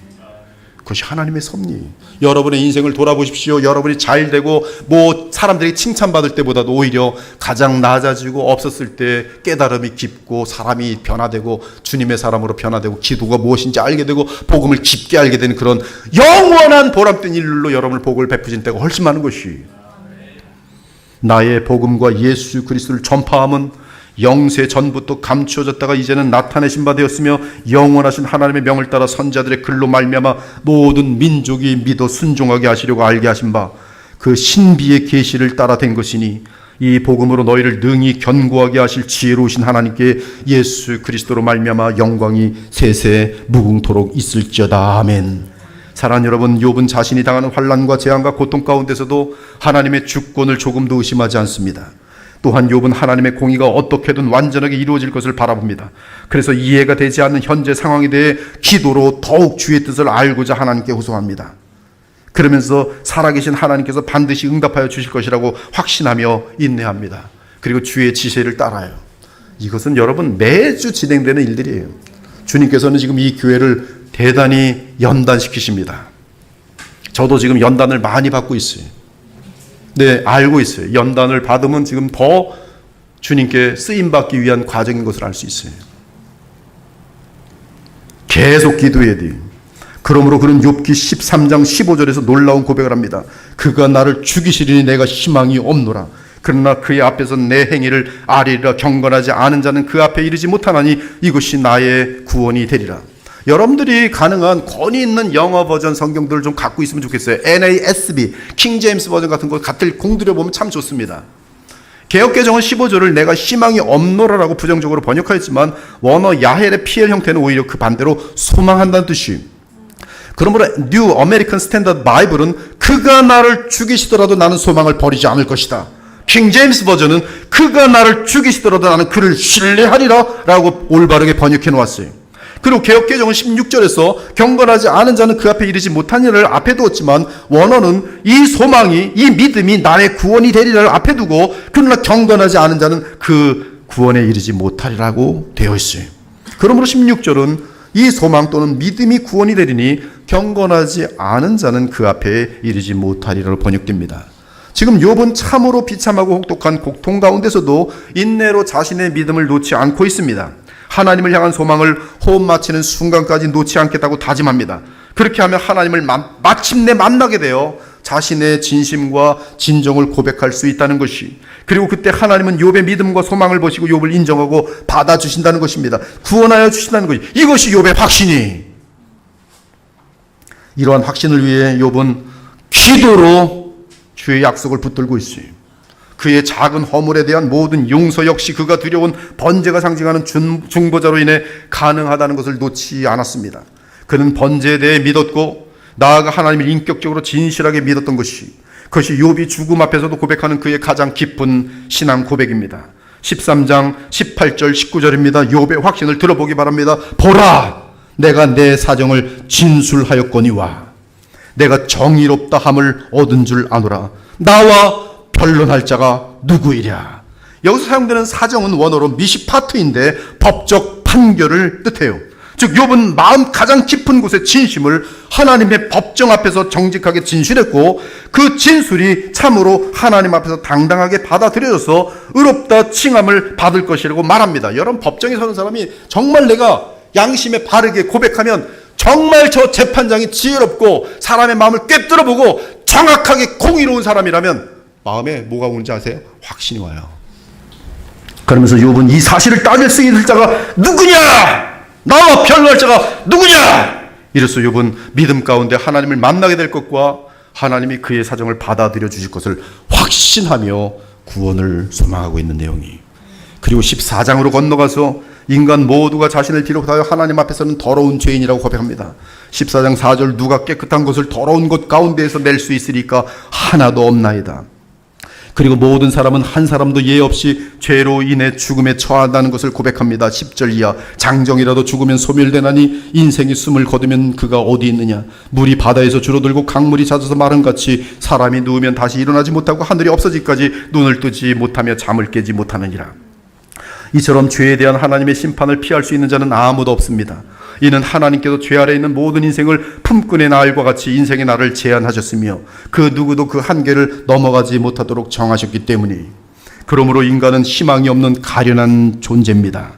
Speaker 2: 그것이 하나님의 섭리. 여러분의 인생을 돌아보십시오. 여러분이 잘 되고 사람들이 칭찬받을 때보다도 오히려 가장 낮아지고 없었을 때 깨달음이 깊고 사람이 변화되고 주님의 사람으로 변화되고 기도가 무엇인지 알게 되고 복음을 깊게 알게 되는 그런 영원한 보람된 일로 여러분을 복을 베푸신 때가 훨씬 많은 것이, 나의 복음과 예수 그리스도를 전파함은 영세 전부터 감추어졌다가 이제는 나타내신 바 되었으며 영원하신 하나님의 명을 따라 선자들의 글로 말미암아 모든 민족이 믿어 순종하게 하시려고 알게 하신 바 그 신비의 계시를 따라 된 것이니 이 복음으로 너희를 능히 견고하게 하실 지혜로우신 하나님께 예수 그리스도로 말미암아 영광이 세세 무궁토록 있을지어다. 아멘. 사랑하는 여러분, 욥은 자신이 당하는 환난과 재앙과 고통 가운데서도 하나님의 주권을 조금도 의심하지 않습니다. 또한 욥은 하나님의 공의가 어떻게든 완전하게 이루어질 것을 바라봅니다. 그래서 이해가 되지 않는 현재 상황에 대해 기도로 더욱 주의 뜻을 알고자 하나님께 호소합니다. 그러면서 살아계신 하나님께서 반드시 응답하여 주실 것이라고 확신하며 인내합니다. 그리고 주의 지시를 따라요. 이것은 여러분 매주 진행되는 일들이에요. 주님께서는 지금 이 교회를 대단히 연단시키십니다. 저도 지금 연단을 많이 받고 있어요. 네, 알고 있어요. 연단을 받으면 지금 더 주님께 쓰임받기 위한 과정인 것을 알 수 있어요. 계속 기도해야 돼요. 그러므로 그는 욥기 13장 15절에서 놀라운 고백을 합니다. 그가 나를 죽이시리니 내가 희망이 없노라. 그러나 그의 앞에서 내 행위를 아리라. 경건하지 않은 자는 그 앞에 이르지 못하나니 이것이 나의 구원이 되리라. 여러분들이 가능한 권위 있는 영어 버전 성경들을 좀 갖고 있으면 좋겠어요. NASB, 킹 제임스 버전 같은 거 같이 공들여 보면 참 좋습니다. 개역개정은 15절을 내가 희망이 없노라라고 부정적으로 번역하였지만 원어 야헬의 PL 형태는 오히려 그 반대로 소망한다는 뜻이에요. 그러므로 뉴 아메리칸 스탠다드 바이블은 그가 나를 죽이시더라도 나는 소망을 버리지 않을 것이다. 킹 제임스 버전은 그가 나를 죽이시더라도 나는 그를 신뢰하리라 라고 올바르게 번역해 놓았어요. 그리고 개역개정은 16절에서 경건하지 않은 자는 그 앞에 이르지 못하니를 앞에 두었지만 원어는 이 소망이, 이 믿음이 나의 구원이 되리라를 앞에 두고 그러나 경건하지 않은 자는 그 구원에 이르지 못하리라고 되어 있어요. 그러므로 16절은 이 소망 또는 믿음이 구원이 되리니 경건하지 않은 자는 그 앞에 이르지 못하리라고 번역됩니다. 지금 욥은 참으로 비참하고 혹독한 고통 가운데서도 인내로 자신의 믿음을 놓지 않고 있습니다. 하나님을 향한 소망을 호흡 마치는 순간까지 놓지 않겠다고 다짐합니다. 그렇게 하면 하나님을 마침내 만나게 되어 자신의 진심과 진정을 고백할 수 있다는 것이, 그리고 그때 하나님은 욥의 믿음과 소망을 보시고 욥을 인정하고 받아주신다는 것입니다. 구원하여 주신다는 것이, 이것이 욥의 확신이. 이러한 확신을 위해 욥은 기도로 주의 약속을 붙들고 있어요. 그의 작은 허물에 대한 모든 용서 역시 그가 드려온 번제가 상징하는 중보자로 인해 가능하다는 것을 놓지 않았습니다. 그는 번제에 대해 믿었고 나아가 하나님을 인격적으로 진실하게 믿었던 것이, 그것이 욥이 죽음 앞에서도 고백하는 그의 가장 깊은 신앙 고백입니다. 13장 18절 19절입니다. 욥의 확신을 들어보기 바랍니다. 보라, 내가 내 사정을 진술하였거니와 내가 정의롭다 함을 얻은 줄 아노라. 나와 변론할 자가 누구이랴. 여기서 사용되는 사정은 원어로 미시파트인데 법적 판결을 뜻해요. 즉 욥은 마음 가장 깊은 곳의 진심을 하나님의 법정 앞에서 정직하게 진술했고 그 진술이 참으로 하나님 앞에서 당당하게 받아들여져서 의롭다 칭함을 받을 것이라고 말합니다. 여러분, 법정에 서는 사람이 정말 내가 양심에 바르게 고백하면 정말 저 재판장이 지혜롭고 사람의 마음을 꿰뚫어보고 정확하게 공의로운 사람이라면 마음에 뭐가 오는지 아세요? 확신이 와요. 그러면서 욥은 이 사실을 따질 수 있을 자가 누구냐? 나와 변론할 자가 누구냐? 이래서 욥은 믿음 가운데 하나님을 만나게 될 것과 하나님이 그의 사정을 받아들여 주실 것을 확신하며 구원을 소망하고 있는 내용이. 그리고 14장으로 건너가서 인간 모두가 자신을 기록하여 하나님 앞에서는 더러운 죄인이라고 고백합니다. 14장 4절 누가 깨끗한 것을 더러운 것 가운데에서 낼 수 있으리까 하나도 없나이다. 그리고 모든 사람은 한 사람도 예 없이 죄로 인해 죽음에 처한다는 것을 고백합니다. 10절 이하 장정이라도 죽으면 소멸되나니 인생이 숨을 거두면 그가 어디 있느냐. 물이 바다에서 줄어들고 강물이 잦아서 마른같이 사람이 누우면 다시 일어나지 못하고 하늘이 없어지기까지 눈을 뜨지 못하며 잠을 깨지 못하느니라. 이처럼 죄에 대한 하나님의 심판을 피할 수 있는 자는 아무도 없습니다. 이는 하나님께서 죄 아래 있는 모든 인생을 품꾼의 날과 같이 인생의 날을 제한하셨으며 그 누구도 그 한계를 넘어가지 못하도록 정하셨기 때문이. 그러므로 인간은 희망이 없는 가련한 존재입니다.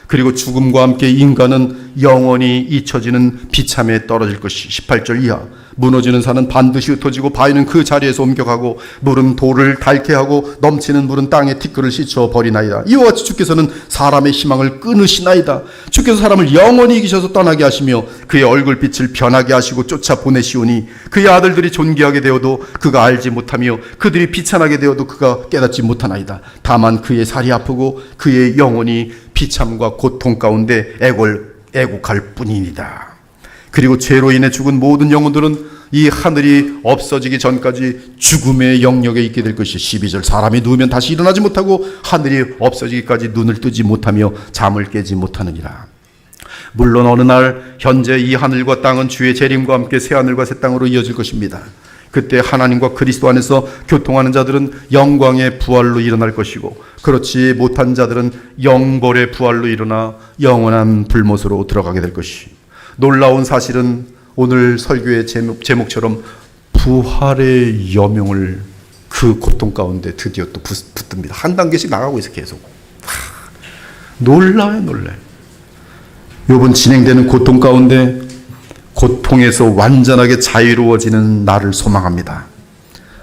Speaker 2: 그리고 죽음과 함께 인간은 영원히 잊혀지는 비참에 떨어질 것이. 18절 이하 무너지는 산은 반드시 흩어지고 바위는 그 자리에서 옮겨가고 물은 돌을 닳게 하고 넘치는 물은 땅에 티끌을 씻어 버리나이다. 이와 같이 주께서는 사람의 희망을 끊으시나이다. 주께서 사람을 영원히 이기셔서 떠나게 하시며 그의 얼굴빛을 변하게 하시고 쫓아보내시오니 그의 아들들이 존귀하게 되어도 그가 알지 못하며 그들이 비천하게 되어도 그가 깨닫지 못하나이다. 다만 그의 살이 아프고 그의 영혼이 비참과 고통 가운데 애곡할 뿐입니다. 그리고 죄로 인해 죽은 모든 영혼들은 이 하늘이 없어지기 전까지 죽음의 영역에 있게 될 것이. 12절 사람이 누우면 다시 일어나지 못하고 하늘이 없어지기까지 눈을 뜨지 못하며 잠을 깨지 못하느니라. 물론 어느 날 현재 이 하늘과 땅은 주의 재림과 함께 새 하늘과 새 땅으로 이어질 것입니다. 그때 하나님과 그리스도 안에서 교통하는 자들은 영광의 부활로 일어날 것이고 그렇지 못한 자들은 영벌의 부활로 일어나 영원한 불못으로 들어가게 될 것이. 놀라운 사실은 오늘 설교의 제목처럼 부활의 여명을 그 고통 가운데 드디어 또 붙듭니다. 한 단계씩 나가고 있어요. 계속. 놀라요. 욥은 진행되는 고통 가운데 고통에서 완전하게 자유로워지는 날을 소망합니다.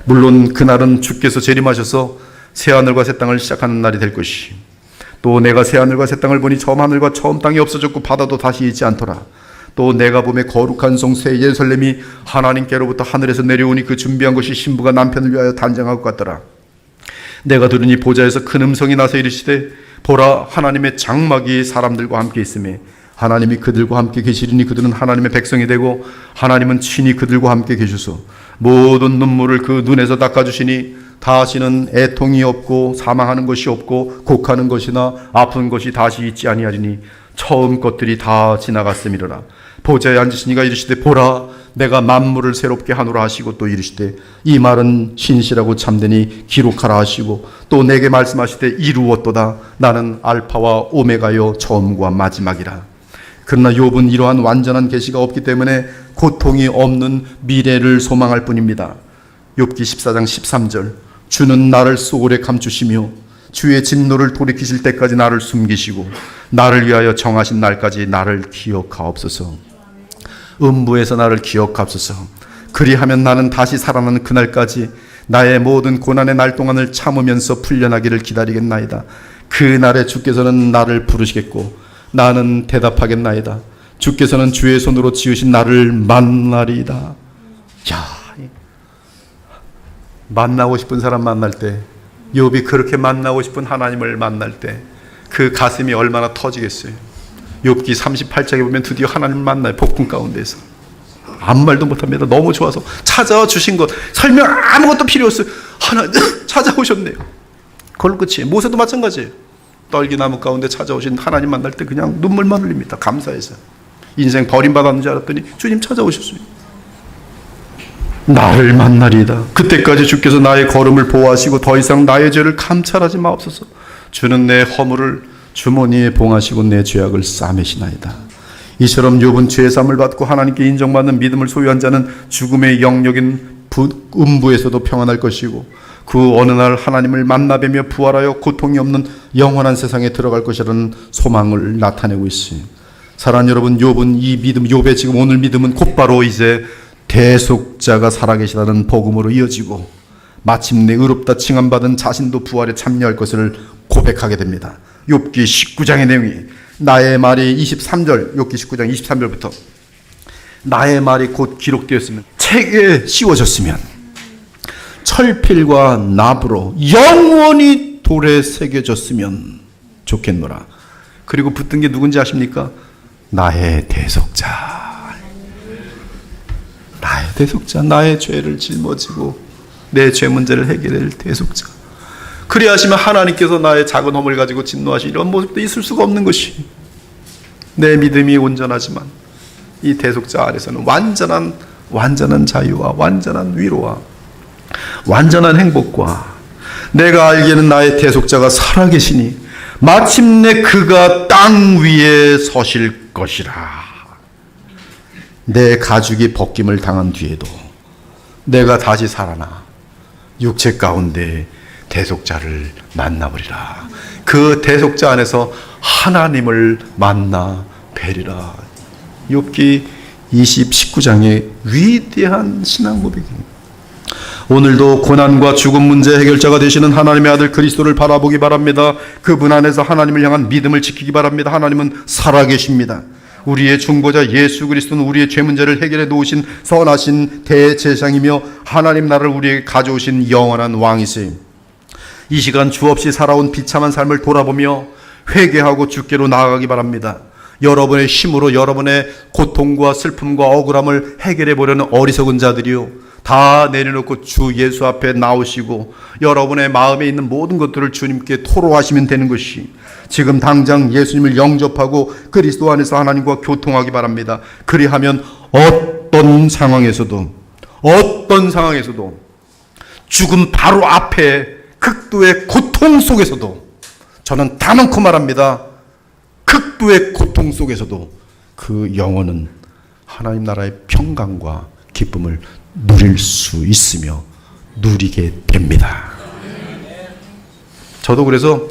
Speaker 2: 물론 그날은 주께서 재림하셔서 새하늘과 새 땅을 시작하는 날이 될 것이. 또 내가 새하늘과 새 땅을 보니 처음 하늘과 처음 땅이 없어졌고 바다도 다시 있지 않더라. 또 내가 보매 거룩한 성 새 예루살렘이 하나님께로부터 하늘에서 내려오니 그 준비한 것이 신부가 남편을 위하여 단장한 것 같더라. 내가 들으니 보좌에서 큰 음성이 나서 이르시되 보라 하나님의 장막이 사람들과 함께 있으며 하나님이 그들과 함께 계시리니 그들은 하나님의 백성이 되고 하나님은 친히 그들과 함께 계셔서 모든 눈물을 그 눈에서 닦아주시니 다시는 애통이 없고 사망하는 것이 없고 곡하는 것이나 아픈 것이 다시 있지 아니하리니 처음 것들이 다 지나갔음이로라. 보좌에 앉으신 이가 이르시되 보라 내가 만물을 새롭게 하노라 하시고 또 이르시되 이 말은 신실하고 참되니 기록하라 하시고 또 내게 말씀하시되 이루었도다. 나는 알파와 오메가요 처음과 마지막이라. 그러나 욥은 이러한 완전한 계시가 없기 때문에 고통이 없는 미래를 소망할 뿐입니다. 욥기 14장 13절 주는 나를 소홀에 감추시며 주의 진노를 돌이키실 때까지 나를 숨기시고 나를 위하여 정하신 날까지 나를 기억하옵소서. 음부에서 나를 기억하옵소서. 그리하면 나는 다시 살아나는 그날까지 나의 모든 고난의 날 동안을 참으면서 풀려나기를 기다리겠나이다. 그날에 주께서는 나를 부르시겠고 나는 대답하겠나이다. 주께서는 주의 손으로 지으신 나를 만나리이다. 야, 만나고 싶은 사람 만날 때, 욥이 그렇게 만나고 싶은 하나님을 만날 때 그 가슴이 얼마나 터지겠어요. 욥기 38장에 보면 드디어 하나님을 만나요. 폭풍 가운데서 아무 말도 못합니다. 너무 좋아서 찾아와 주신 것 설명 아무것도 필요 없어요. 하나님 찾아오셨네요. 그걸로 끝이에요. 모세도 마찬가지예요. 떨기나무 가운데 찾아오신 하나님 만날 때 그냥 눈물만 흘립니다. 감사해서. 인생 버림받았는 줄 알았더니 주님 찾아오셨어요. 나를 만나리이다. 그때까지 주께서 나의 걸음을 보호하시고 더 이상 나의 죄를 감찰하지 마옵소서. 주는 내 허물을 주머니에 봉하시고 내 죄악을 싸매시나이다. 이처럼 욥은 죄사함을 받고 하나님께 인정받는 믿음을 소유한 자는 죽음의 영역인 음부에서도 평안할 것이고 그 어느 날 하나님을 만나뵈며 부활하여 고통이 없는 영원한 세상에 들어갈 것이라는 소망을 나타내고 있어요. 사랑하는 여러분, 욥은 이 믿음, 욥의 지금 오늘 믿음은 곧바로 이제 대속자가 살아계시다는 복음으로 이어지고 마침내 의롭다 칭함받은 자신도 부활에 참여할 것을 고백하게 됩니다. 욥기 19장의 내용이 나의 말이 23절, 욥기 19장 23절부터 나의 말이 곧 기록되었으면 책에 씌워졌으면 철필과 납으로 영원히 돌에 새겨졌으면 좋겠노라. 그리고 붙은 게 누군지 아십니까? 나의 대속자. 나의 대속자. 나의 죄를 짊어지고 내 죄 문제를 해결할 대속자. 그리하시면 하나님께서 나의 작은 허물 가지고 진노하시 이런 모습도 있을 수가 없는 것이, 내 믿음이 온전하지만 이 대속자 아래서는 완전한 자유와 완전한 위로와 완전한 행복과 내가 알기에는 나의 대속자가 살아계시니 마침내 그가 땅 위에 서실 것이라. 내 가죽이 벗김을 당한 뒤에도 내가 다시 살아나 육체 가운데 대속자를 만나보리라. 그 대속자 안에서 하나님을 만나 뵈리라. 욥기 19장의 위대한 신앙 고백입니다. 오늘도 고난과 죽음 문제 해결자가 되시는 하나님의 아들 그리스도를 바라보기 바랍니다. 그분 안에서 하나님을 향한 믿음을 지키기 바랍니다. 하나님은 살아계십니다. 우리의 중보자 예수 그리스도는 우리의 죄 문제를 해결해 놓으신 선하신 대제사장이며 하나님 나라를 우리에게 가져오신 영원한 왕이세요. 이 시간 주없이 살아온 비참한 삶을 돌아보며 회개하고 주께로 나아가기 바랍니다. 여러분의 힘으로 여러분의 고통과 슬픔과 억울함을 해결해 보려는 어리석은 자들이요, 다 내려놓고 주 예수 앞에 나오시고 여러분의 마음에 있는 모든 것들을 주님께 토로하시면 되는 것이, 지금 당장 예수님을 영접하고 그리스도 안에서 하나님과 교통하기 바랍니다. 그리하면 어떤 상황에서도 죽음 바로 앞에 극도의 고통 속에서도, 저는 단언코 말합니다, 극도의 고통 속에서도 그 영혼은 하나님 나라의 평강과 기쁨을 누릴 수 있으며 누리게 됩니다. 저도 그래서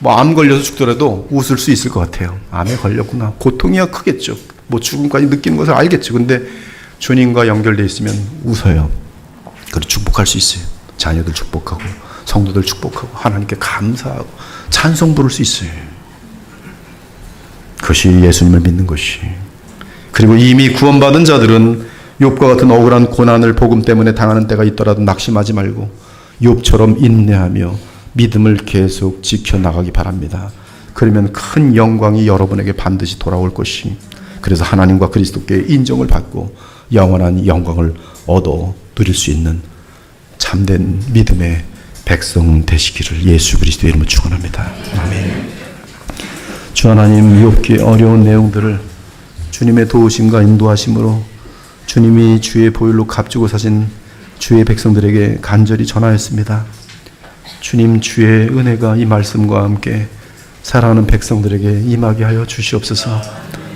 Speaker 2: 암 걸려서 죽더라도 웃을 수 있을 것 같아요. 암에 걸렸구나. 고통이야 크겠죠. 죽음까지 느끼는 것을 알겠죠. 근데 주님과 연결되어 있으면 웃어요. 그리고 축복할 수 있어요. 자녀들 축복하고 성도들 축복하고 하나님께 감사하고 찬송 부를 수 있어요. 그것이 예수님을 믿는 것이. 그리고 이미 구원받은 자들은 욥과 같은 억울한 고난을 복음 때문에 당하는 때가 있더라도 낙심하지 말고 욥처럼 인내하며 믿음을 계속 지켜나가기 바랍니다. 그러면 큰 영광이 여러분에게 반드시 돌아올 것이, 그래서 하나님과 그리스도께 인정을 받고 영원한 영광을 얻어 누릴 수 있는 참된 믿음의 백성 되시기를 예수 그리스도의 이름으로 축원합니다. 아멘. 주 하나님, 욥기의 어려운 내용들을 주님의 도우심과 인도하심으로 주님이 주의 보혈로 값주고 사신 주의 백성들에게 간절히 전하였습니다. 주님, 주의 은혜가 이 말씀과 함께 사랑하는 백성들에게 임하게 하여 주시옵소서.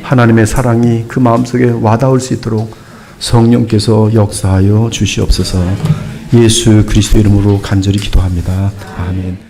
Speaker 2: 하나님의 사랑이 그 마음속에 와닿을 수 있도록 성령께서 역사하여 주시옵소서. 예수 그리스도 이름으로 간절히 기도합니다. 아멘.